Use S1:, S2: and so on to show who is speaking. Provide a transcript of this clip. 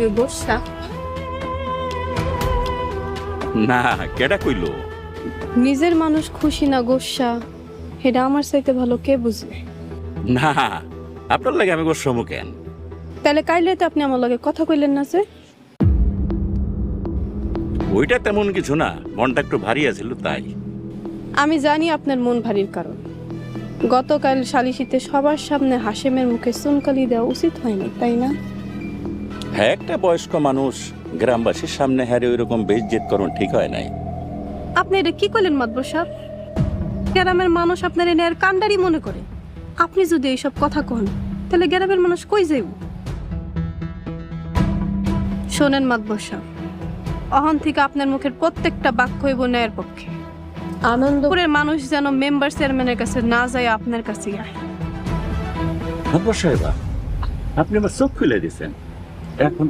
S1: আমি গোসা?
S2: না, কেডা কইলো?
S1: নিজের মানুষ খুশি না গোসা, এটা আমার চাইতে ভালো কে বুঝবে?
S2: না, আপনার লাগে আমি গোস্বাম কেন?
S1: তাহলে কাইলে তো আপনি আমার লগে কথা কইলেন না যে?
S2: ওইটা তেমন কিছু না, মনটা একটু ভারী আছিল তাই।
S1: আমি জানি আপনার মন ভারীর কারণ। গতকাল সালিশিতে সবার সামনে হাশেমের মুখে চুনকালি দেওয়া উচিত হয়নি, তাই না?
S2: হ্যাঁ, একটা বয়স্ক মানুষ গ্রামবাসীর সামনে হারে ওইরকম বেইজ্জত করুন ঠিক হয় নাই।
S1: আপনি এটা কি করলেন মাতবর সাহেব? গ্রামের মানুষ আপনার এনে আর কান্ডারি মনে করে। আপনি যদি এইসব কথা কন, তাহলে গ্রামের মানুষ কই যাইব? শোনেন মাতবর সাহেব, অহন থেকে আপনার মুখের প্রত্যেকটা বাক্য হইব ন্যায়ের পক্ষে। আনন্দপুরের মানুষ যেন মেম্বার চেয়ারম্যানের কাছে না যায়, আপনার কাছে আয়।
S2: সাহেবা, আপনি আমার চোখ খুলে দিয়েছেন। এখন